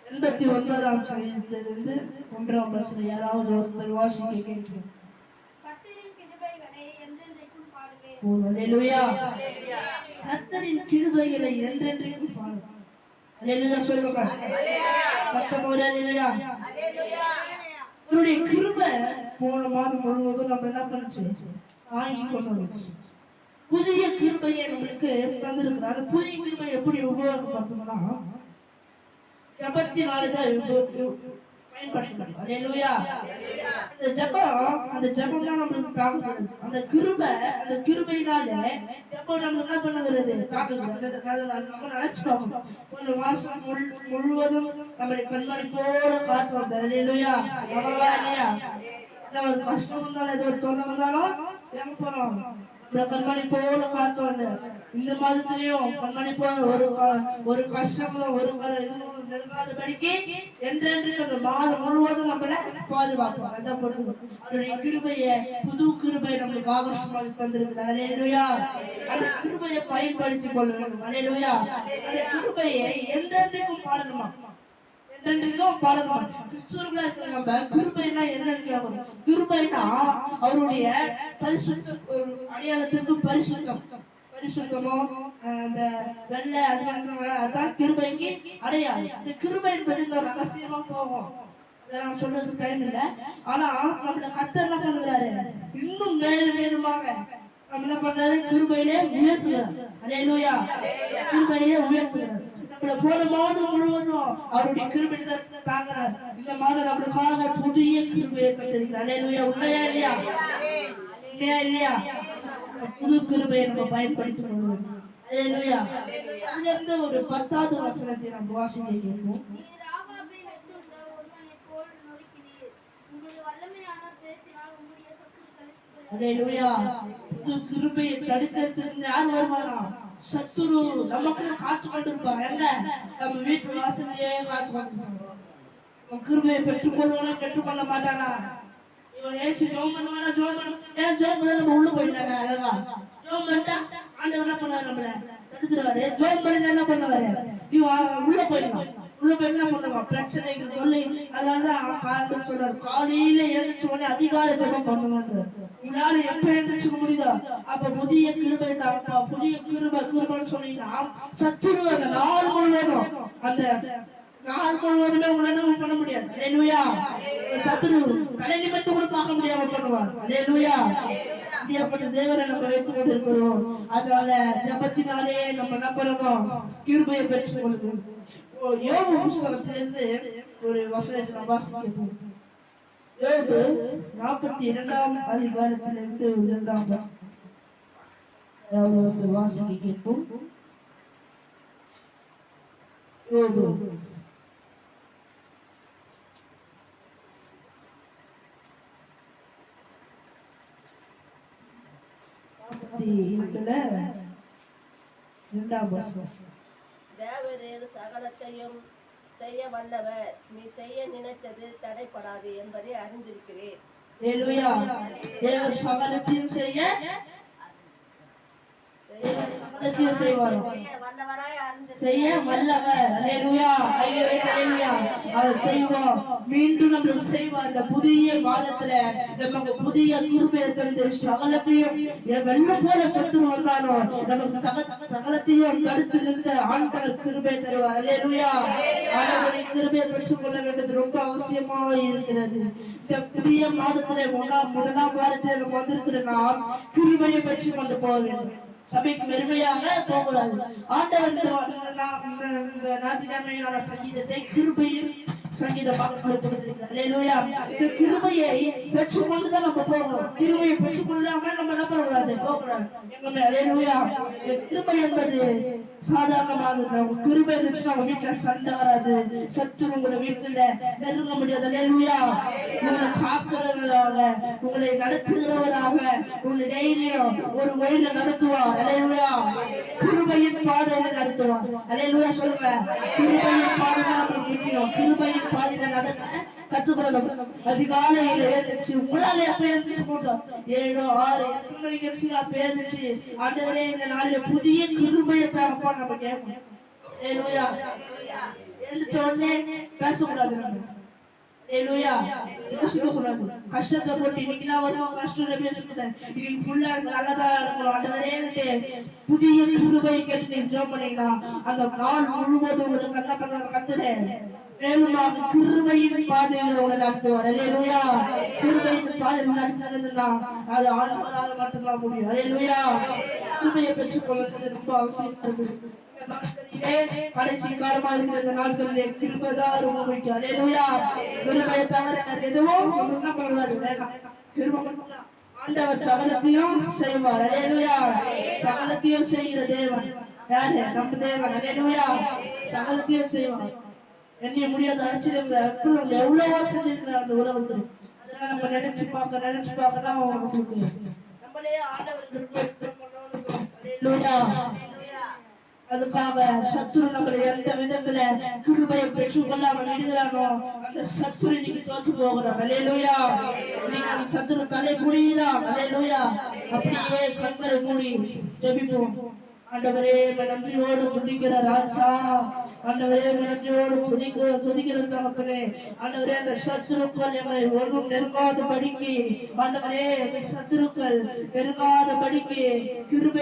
89ஆம் சங்கீதத்திலிருந்து 1ஆம் வசனம் யாராவது ஒருத்தர் வாசிக்க கேட்கிறோம். அல்லேலூயா. கர்த்தரின் கிருபைகளை என்றென்றைக்கும் பாடுவோம். அல்லேலூயா சொல்லுங்க. கர்த்தரோட அல்லேலூயா. அவருடைய கிருபை போன மாதம் முழுவதும் நம்ம என்ன பண்ணுச்சு? வாங்கி கொண்டு வந்துச்சு. புதிய கிருபையை நம்மளுக்கு தந்திருக்கிறார். புதிய கிருபை எப்படி உபயோகப்படுத்தணும்னா ஜபத்தினாலதான் பயன்படுத்தணும். அல்லேலூயா. அந்த ஜபம் தான் நம்மளுக்கு தாக்குகிறது. அந்த கிருபையினால ஜபம் நம்ம என்ன பண்ணுகிறது? தாக்குகிறது. நம்ம நினைச்சுக்கோங்க, ஒரு மாசம் முழுவதும் நம்மளை கண்மணி போல காத்து வந்தார். அல்லேலூயா. இல்லையா? ஒரு கஷ்டம் வந்தாலும் ஏதோ ஒரு தொல்லை வந்தாலும் எங்க போறோம்? கண்மணி போல காத்து வந்தார். இந்த மாதத்திலையும் கண்மணி போல ஒரு கஷ்டங்களும் ஒரு நெருங்காதபடிக்கு என்றென்றைக்கு அந்த மாதம் முழுவதும் நம்மள பாதுகாத்துவார். அவருடைய கிருபையை, புது கிருபை நம்மளுக்கு ஆகஸ்ட் மாதம் தந்திருக்கிறார். அல்லேலூயா. அந்த கிருபையை பயன்படுத்திக் கொள்ள வேண்டும். அல்லேலூயா. அந்த கிருபையை என்றென்றைக்கும் பாடணுமா? என்றென்றைக்கும் பாடணுமா? கிறிஸ்துவர்களா இருக்கிற நம்ம கிருபைனா என்னன்னு கிருபைனா அவருடைய பரிசுத்த அடையாளத்திற்கு பரிசுத்தமோ அந்த வெள்ளை அதான் கிருபைக்கு அடையாளம். இந்த கிருபை என்பது ரகசியமா போகும். நான் சொல்றதுக்கு டைம் இல்லை. ஆனா நம்மள கர்த்தர் என்ன பண்ணுகிறாரு? இன்னும் மேலுமாக நம்ம என்ன பண்றாரு? கிருபையிலே உயர்த்துகிறார். அல்லேலூயா. கிருபையிலே உயர்த்துகிறார். நம்மள போன மாதம் முழுவதும் அவருடைய கிருபை தாங்கிறார். இந்த மாதம் நம்மளுக்காக புதிய கிருபையை தந்திருக்கிறார். அல்லேலூயா. உண்மையா இல்லையா? உண்மையா இல்லையா? புது கிருபையை நம்ம பயன்படுத்திக் கொள்வோம். அல்லேலூயா. இதுல இருந்து ஒரு 10வது வசனத்தை நம்ம வாசிக்க கேட்போம். அல்லேலூயா. புது கிருபையை தடுக்கிறதுக்கு யார் வருவானா? சத்துரு நமக்கு காத்து கொண்டிருப்பாங்க. எங்க? நம்ம வீட்டு வாசலையே காத்து கொண்டிருப்பாங்க. கிருபையை பெற்றுக்கொள்வானா பெற்றுக்கொள்ள மாட்டானா? இவன் ஏச்சு ஜோம் பண்ணுவானா? ஜோம் பண்ண நம்ம உள்ள போயிட்டாங்க. அழகா ஜோம் பண்ணிட்டா ஆண்டவர் என்ன பண்ணுவாரு? நம்மள தடுத்துருவாரு. ஜோம் பண்ணி என்ன பண்ணுவாரு? இவன் உள்ள போயிடுவான். உள்ள போய் என்ன பண்ணுவான்? பிரச்சனைகள் சொல்லி. அதனாலதான் காரணம் சொல்றாரு, காலையில எழுந்திரிச்ச உடனே அதிகார ஜெபம் பண்ணுவாங்க. உங்களால எப்ப எழுந்திரிச்சுக்க முடியுதோ அப்ப புதிய கிருபை தான். புதிய கிருபைன்னு சொன்னீங்கன்னா சத்துரு அந்த நாள் முழுவதும் உங்களால பண்ண முடியாது. அல்லேலூயா. சத்துரு தலை நிமிர்ந்து கூட பார்க்க முடியாம பண்ணுவார். அல்லேலூயா. அப்படிப்பட்ட தேவனை நம்ம வைத்துக் கொண்டிருக்கிறோம். அதனால ஜபத்தினாலே நம்ம என்ன பண்ணணும்? கிருபையை பெற்றுக் கொள்கிறோம். யோபு புஸ்தகத்திலிருந்து ஒரு வசனத்தை நம்ம வாசிக்கிறோம். யோபு 42ஆம் அதிகாரத்திலிருந்து 2ஆம் வாசிக்க கேட்போம். யோபு 42ஆம் வசனம். தேவரீர் சகலத்தையும் செய்ய வல்லவர், நீ செய்ய நினைத்தது தடைப்படாது என்பதை அறிந்திருக்கிறேன். அல்லேலூயா. தேவன் சகலத்தையும் செய்ய வல்லவர். அல்லேலூயா. அவர் செய்வார். மீண்டும் நம்மளுக்கு செய்வார். இந்த புதிய மாதத்துல நமக்கு புதிய கிருபையை தந்து சகலத்தையும் வெள்ளம் போல சத்துரு வந்தாலும் நமக்கு சகலத்தையும் தடுத்து நிறுத்த ஆண்டவர் கிருபை தருவார். அல்லேலூயா. ஆண்டவருடைய கிருபையை பெற்றுக் கொள்ள வேண்டியது ரொம்ப அவசியமாக இருக்கிறது. இந்த புதிய மாதத்துல முதலாம் வாரத்தில் நம்ம வந்திருக்கிற நாம் கிருபையை பெற்றுக் கொண்டு போக வேண்டும். சபைக்கு பெருமையாக போகக்கூடாது. ஆண்டவர் இந்த ஞாயிற்றுக்கிழமையான சங்கீதத்தை கிருபையும் சங்கீதமாக கொடுத்திருக்கிறார். அல்லேலூயா. இந்த கிருபையை பெற்றுக்கொண்டுதான் நம்ம போகணும். கிருபையை பெற்றுக்கொள்ளாம நம்ம என்ன பண்ணக்கூடாது? போகக்கூடாது. அல்லேலூயா. இந்த கிருபை என்பது சாதாரணமாக கிருபை இருந்துச்சுன்னா உங்க வீட்டுல சண்டை வராது. சத்துரு உங்களை வீட்டுல நெருங்க முடியாது. அல்லேலூயா. உங்களை காக்கிறவராக, உங்களை நடத்துகிறவராக, உங்களை டெய்லியும் ஒரு வழியில நடத்துவார். அல்லேலூயா. கிருபையின் பாதையில நடத்துவார். அல்லேலூயா. சொல்லுங்க. கிருபையின் பாதையில நம்மளுக்கு முக்கியம். கிருபையின் பாதையில நடத்த கத்துக்கணும். அதிகாலையில எழுந்துச்சு உங்களால எப்ப எழுந்துச்சு போட்டோம் 7, 6, 8 மணிக்கு எழுந்துச்சு அப்ப எழுந்துச்சு ஆண்டவரே இந்த நாளில புதிய கிருபையை தரப்பா நம்ம கேட்கணும். அல்லேலூயா. எழுந்திருச்ச உடனே பேசக்கூடாது. அல்லேலூயா. யோசிக்க கூடாது. கஷ்டத்தை போட்டு இன்னைக்கு நான் வருவோம் கஷ்டம் பேசக்கூடாது. இன்னைக்கு ஃபுல்லா நல்லதா இருக்கணும். ஆண்டவரே புதிய கிருபை கேட்டு நீ ஜெபம் பண்ணீங்கன்னா அந்த நாள் முழுவதும் ஒரு கண்ண கத்துறே மேலுமாக கிருபையின் பாதையில உங்களை நடத்துவார். அல்லேலூயா. கிருபையின் பாதையில் நடத்துறதுன்னா அது ஆண்டவரால மட்டும்தான் முடியும். அல்லேலூயா. கிருபையை பெற்றுக்கொள்வது ரொம்ப அவசியம். கடைசி காலமா இருக்கிற இந்த நாட்களிலே கிருபைதான் ரொம்ப முக்கியம். அல்லேலூயா. கிருபையை தவிர எதுவும் என்ன பண்ணக்கூடாது. கிருபை மட்டும்தான். ஆண்டவர் சகலத்தையும் செய்வார். அல்லேலூயா. சகலத்தையும் செய்கிற தேவன் யாரு? நம்ம தேவன். அல்லேலூயா. சகலத்தையும் செய்வார். எண்ணி முடியாத ஆச்சரியம் எவ்வளவோ செஞ்சிருக்கிறார் அந்த உலகத்தில். அதெல்லாம் நம்ம நினைச்சு பார்க்கலாம் உங்களுக்கு நம்மளே ஆண்டவருக்கு. அல்லேலூயா. அதுக்காக சத்துரு நம்மளை எந்த விதத்துல கிருபையை பெற்றுக்கொள்ளாம விடுகிறானோ அந்த சத்துரு இன்னைக்கு தோற்று போகிறோம். அல்லேலூயா. இன்னைக்கு சத்துரு தலை குனிதான். அல்லேலூயா. அப்படியே கண்களை மூடி ஜெபிப்போம். ஆண்டவரே நன்றியோடு துதிக்கிற ராஜா, ஆண்டவரே நன்றியோடு துதிக்கிற தகப்பனே, ஆண்டவரே அந்த சத்துருக்கள் எங்களை ஒன்றும் நெருங்காத படிக்கு, ஆண்டவரே சத்துருக்கள் நெருங்காத படிக்கு கிருபை